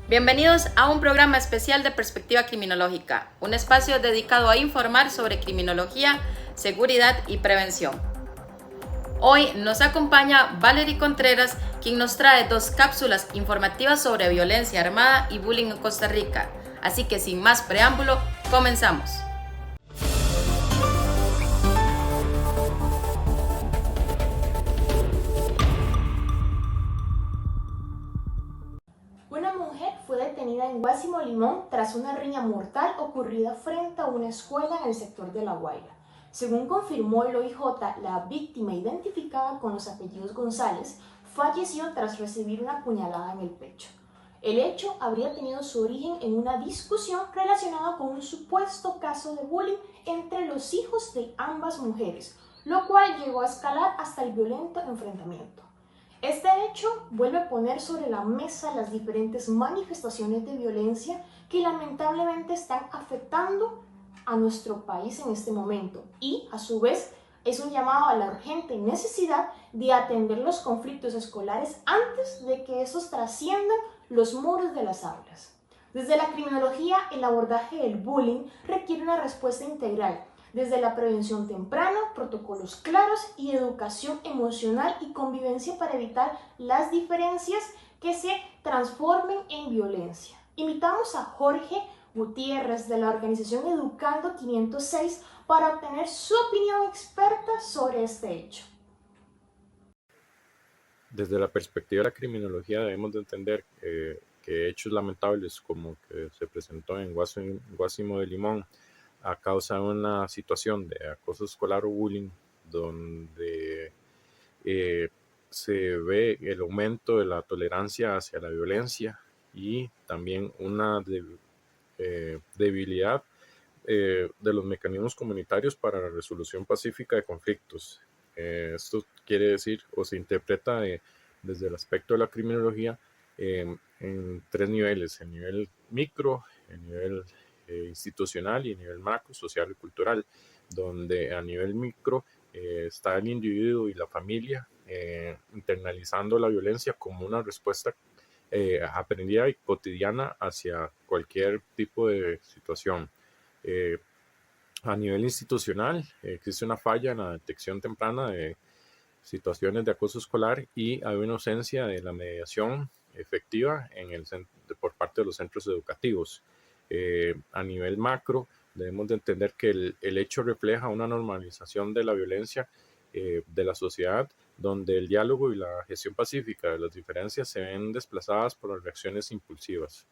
Bienvenidos a un programa especial de Perspectiva Criminológica, un espacio dedicado a informar sobre criminología, seguridad y prevención. Hoy nos acompaña Valerie Contreras, quien nos trae 2 cápsulas informativas sobre violencia armada y bullying en Costa Rica. Así que sin más preámbulo, comenzamos. Una mujer fue detenida en Guásimo Limón tras una riña mortal ocurrida frente a una escuela en el sector de La Guaira. Según confirmó el OIJ, la víctima, identificada con los apellidos González, falleció tras recibir una puñalada en el pecho. El hecho habría tenido su origen en una discusión relacionada con un supuesto caso de bullying entre los hijos de ambas mujeres, lo cual llegó a escalar hasta el violento enfrentamiento. Este hecho vuelve a poner sobre la mesa las diferentes manifestaciones de violencia que lamentablemente están afectando a nuestro país en este momento y, a su vez, es un llamado a la urgente necesidad de atender los conflictos escolares antes de que estos trasciendan los muros de las aulas. Desde la criminología, el abordaje del bullying requiere una respuesta integral, desde la prevención temprana, protocolos claros y educación emocional y convivencia para evitar las diferencias que se transformen en violencia. Invitamos a Jorge Gutiérrez de la organización Educando 506 para obtener su opinión experta sobre este hecho. Desde la perspectiva de la criminología debemos de entender que hechos lamentables como que se presentó en Guásimo de Limón a causa de una situación de acoso escolar o bullying, donde se ve el aumento de la tolerancia hacia la violencia y también una debilidad de los mecanismos comunitarios para la resolución pacífica de conflictos. Esto quiere decir o se interpreta desde el aspecto de la criminología en 3 niveles: el nivel micro, el nivel institucional y el nivel macro, social y cultural, donde a nivel micro está el individuo y la familia internalizando la violencia como una respuesta aprendida y cotidiana hacia cualquier tipo de situación. A nivel institucional, existe una falla en la detección temprana de situaciones de acoso escolar y hay una ausencia de la mediación efectiva por parte de los centros educativos. A nivel macro, debemos de entender que el hecho refleja una normalización de la violencia de la sociedad, donde el diálogo y la gestión pacífica de las diferencias se ven desplazadas por las reacciones impulsivas.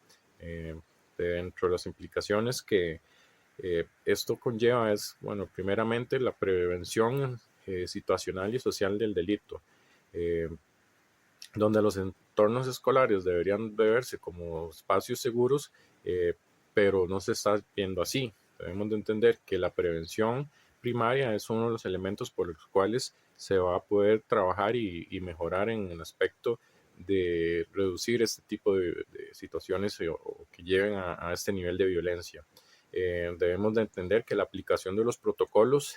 Dentro de las implicaciones que esto conlleva es, bueno, primeramente la prevención situacional y social del delito, donde los entornos escolares deberían de verse como espacios seguros, pero no se está viendo así. Debemos de entender que la prevención primaria es uno de los elementos por los cuales se va a poder trabajar y mejorar en el aspecto de reducir este tipo de situaciones o que lleven a este nivel de violencia. Debemos de entender que la aplicación de los protocolos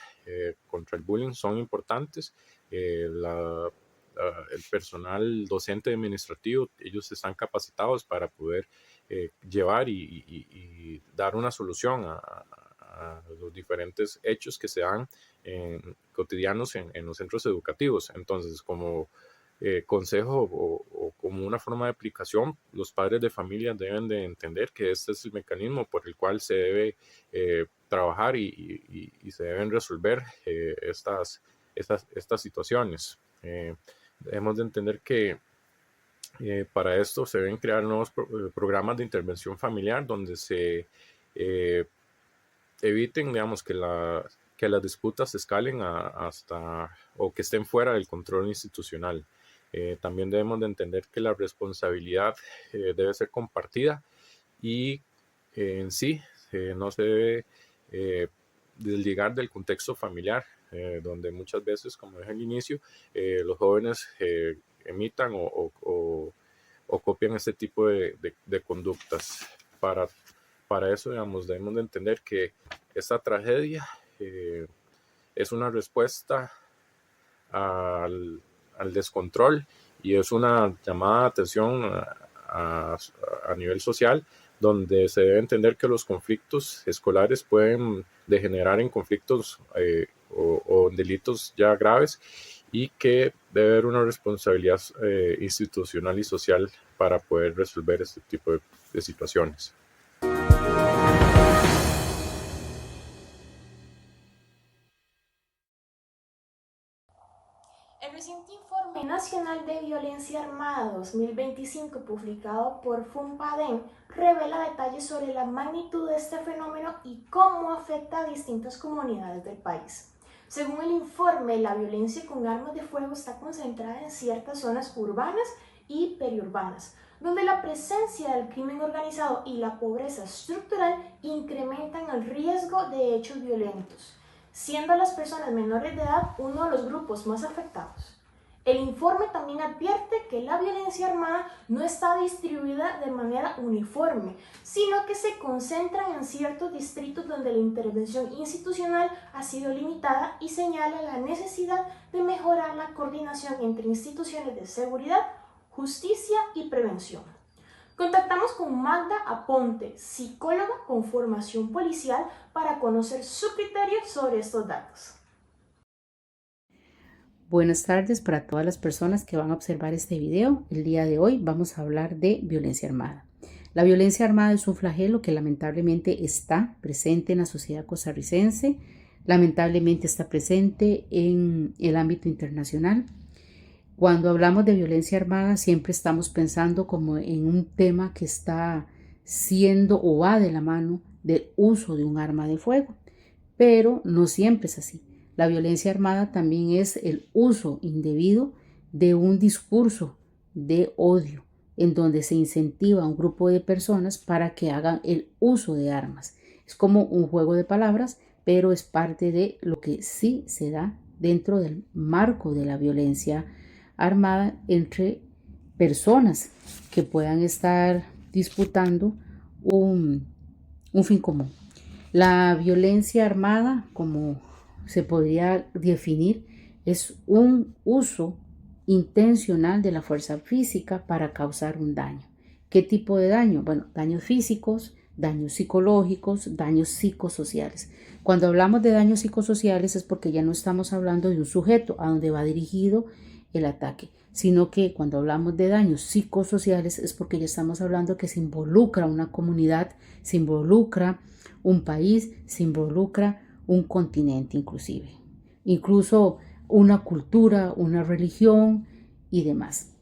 contra el bullying son importantes. El personal docente administrativo, ellos están capacitados para poder llevar y dar una solución a los diferentes hechos que se dan cotidianos en los centros educativos. Entonces, como consejo o como una forma de aplicación, los padres de familia deben de entender que este es el mecanismo por el cual se debe trabajar y se deben resolver estas situaciones. Debemos de entender que para esto se deben crear nuevos programas de intervención familiar donde se eviten, digamos, que las disputas escalen hasta o que estén fuera del control institucional. También debemos de entender que la responsabilidad debe ser compartida y en sí no se debe desligar del contexto familiar, donde muchas veces, como dije al inicio, los jóvenes imitan o copian este tipo de conductas. Para eso, digamos, debemos de entender que esta tragedia es una respuesta al descontrol y es una llamada de atención a nivel social, donde se debe entender que los conflictos escolares pueden degenerar en conflictos o en delitos ya graves, y que debe haber una responsabilidad institucional y social para poder resolver este tipo de situaciones. El reciente Informe Nacional de Violencia Armada 2025, publicado por FUNPADEN, revela detalles sobre la magnitud de este fenómeno y cómo afecta a distintas comunidades del país. Según el informe, la violencia con armas de fuego está concentrada en ciertas zonas urbanas y periurbanas, donde la presencia del crimen organizado y la pobreza estructural incrementan el riesgo de hechos violentos, siendo las personas menores de edad uno de los grupos más afectados. El informe también advierte que la violencia armada no está distribuida de manera uniforme, sino que se concentra en ciertos distritos donde la intervención institucional ha sido limitada, y señala la necesidad de mejorar la coordinación entre instituciones de seguridad, justicia y prevención. Contactamos con Magda Aponte, psicóloga con formación policial, para conocer su criterio sobre estos datos. Buenas tardes para todas las personas que van a observar este video. El día de hoy vamos a hablar de violencia armada. La violencia armada es un flagelo que lamentablemente está presente en la sociedad costarricense, lamentablemente está presente en el ámbito internacional. Cuando hablamos de violencia armada siempre estamos pensando como en un tema que está siendo o va de la mano del uso de un arma de fuego, pero no siempre es así. La violencia armada también es el uso indebido de un discurso de odio, en donde se incentiva a un grupo de personas para que hagan el uso de armas. Es como un juego de palabras, pero es parte de lo que sí se da dentro del marco de la violencia armada entre personas que puedan estar disputando un fin común. La violencia armada, como se podría definir, es un uso intencional de la fuerza física para causar un daño. ¿Qué tipo de daño? Bueno, daños físicos, daños psicológicos, daños psicosociales. Cuando hablamos de daños psicosociales es porque ya no estamos hablando de un sujeto a donde va dirigido el ataque, sino que cuando hablamos de daños psicosociales es porque ya estamos hablando que se involucra una comunidad, se involucra un país, se involucra un continente incluso una cultura, una religión y demás.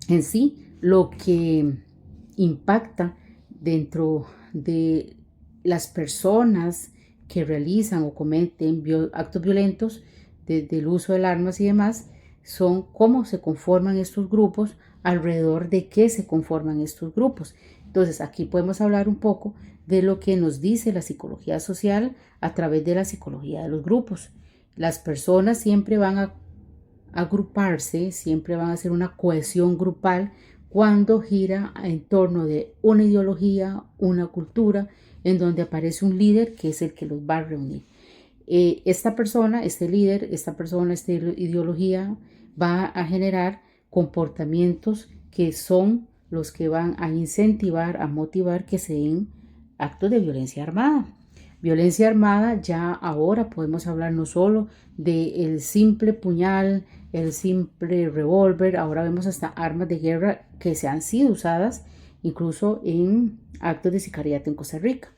En sí, lo que impacta dentro de las personas que realizan o cometen actos violentos, desde el uso de armas y demás, son cómo se conforman estos grupos, alrededor de qué se conforman estos grupos. Entonces, aquí podemos hablar un poco de lo que nos dice la psicología social a través de la psicología de los grupos. Las personas siempre van a agruparse, siempre van a hacer una cohesión grupal cuando gira en torno de una ideología, una cultura, en donde aparece un líder que es el que los va a reunir. Esta persona, este líder, esta ideología va a generar comportamientos que son los que van a incentivar, a motivar que se den actos de violencia armada. Violencia armada, ya ahora podemos hablar no solo del simple puñal, el simple revólver, ahora vemos hasta armas de guerra que se han sido usadas incluso en actos de sicariato en Costa Rica.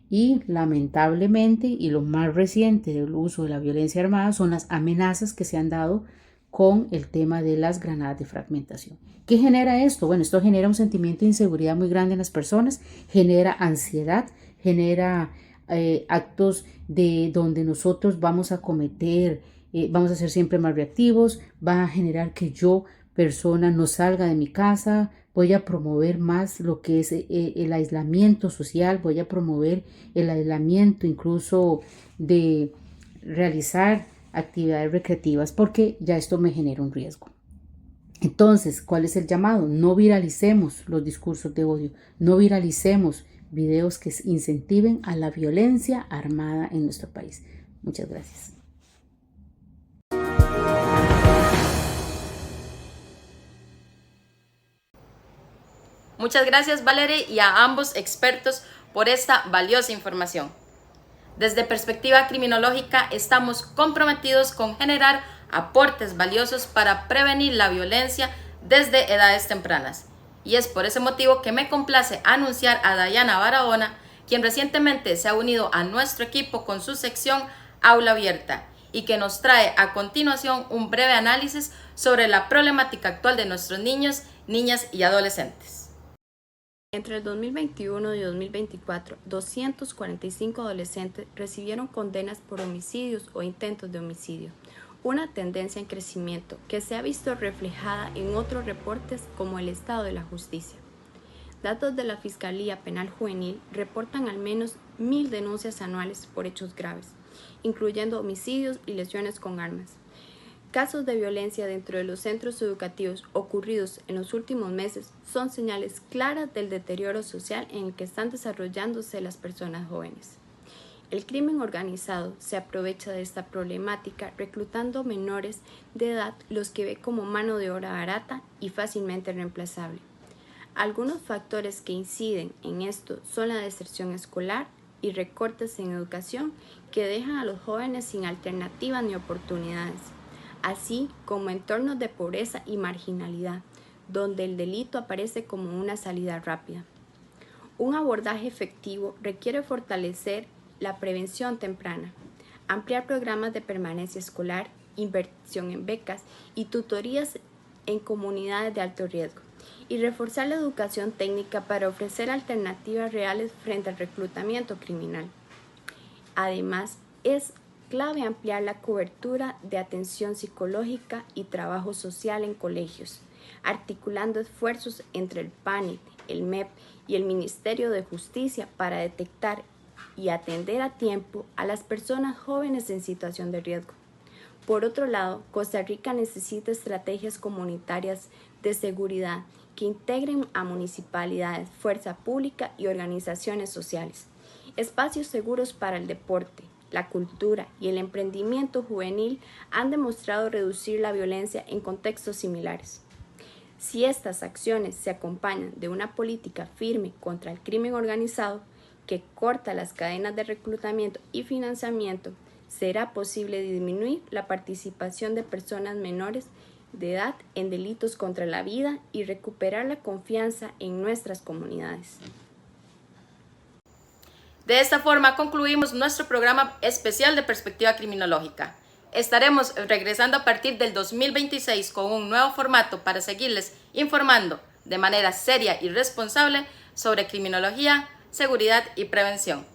Y lamentablemente, y lo más reciente del uso de la violencia armada son las amenazas que se han dado con el tema de las granadas de fragmentación. ¿Qué genera esto? Bueno, esto genera un sentimiento de inseguridad muy grande en las personas, genera ansiedad, genera actos de donde nosotros vamos a cometer, vamos a ser siempre más reactivos, va a generar que yo, persona, no salga de mi casa, voy a promover más lo que es el aislamiento social, voy a promover el aislamiento incluso de realizar actividades recreativas porque ya esto me genera un riesgo. Entonces, ¿cuál es el llamado? No viralicemos los discursos de odio, no viralicemos videos que incentiven a la violencia armada en nuestro país. Muchas gracias. Muchas gracias, Valerie, y a ambos expertos por esta valiosa información. Desde Perspectiva Criminológica estamos comprometidos con generar aportes valiosos para prevenir la violencia desde edades tempranas. Y es por ese motivo que me complace anunciar a Dayana Barahona, quien recientemente se ha unido a nuestro equipo con su sección Aula Abierta y que nos trae a continuación un breve análisis sobre la problemática actual de nuestros niños, niñas y adolescentes. Entre el 2021 y 2024, 245 adolescentes recibieron condenas por homicidios o intentos de homicidio, una tendencia en crecimiento que se ha visto reflejada en otros reportes como el estado de la justicia. Datos de la Fiscalía Penal Juvenil reportan al menos 1.000 denuncias anuales por hechos graves, incluyendo homicidios y lesiones con armas. Casos de violencia dentro de los centros educativos ocurridos en los últimos meses son señales claras del deterioro social en el que están desarrollándose las personas jóvenes. El crimen organizado se aprovecha de esta problemática reclutando menores de edad, los que ve como mano de obra barata y fácilmente reemplazable. Algunos factores que inciden en esto son la deserción escolar y recortes en educación que dejan a los jóvenes sin alternativas ni oportunidades, así como entornos de pobreza y marginalidad, donde el delito aparece como una salida rápida. Un abordaje efectivo requiere fortalecer la prevención temprana, ampliar programas de permanencia escolar, inversión en becas y tutorías en comunidades de alto riesgo, y reforzar la educación técnica para ofrecer alternativas reales frente al reclutamiento criminal. Además, es clave ampliar la cobertura de atención psicológica y trabajo social en colegios, articulando esfuerzos entre el PANI, el MEP y el Ministerio de Justicia para detectar y atender a tiempo a las personas jóvenes en situación de riesgo. Por otro lado, Costa Rica necesita estrategias comunitarias de seguridad que integren a municipalidades, fuerza pública y organizaciones sociales, espacios seguros para el deporte, la cultura y el emprendimiento juvenil han demostrado reducir la violencia en contextos similares. Si estas acciones se acompañan de una política firme contra el crimen organizado que corta las cadenas de reclutamiento y financiamiento, será posible disminuir la participación de personas menores de edad en delitos contra la vida y recuperar la confianza en nuestras comunidades. De esta forma concluimos nuestro programa especial de Perspectiva Criminológica. Estaremos regresando a partir del 2026 con un nuevo formato para seguirles informando de manera seria y responsable sobre criminología, seguridad y prevención.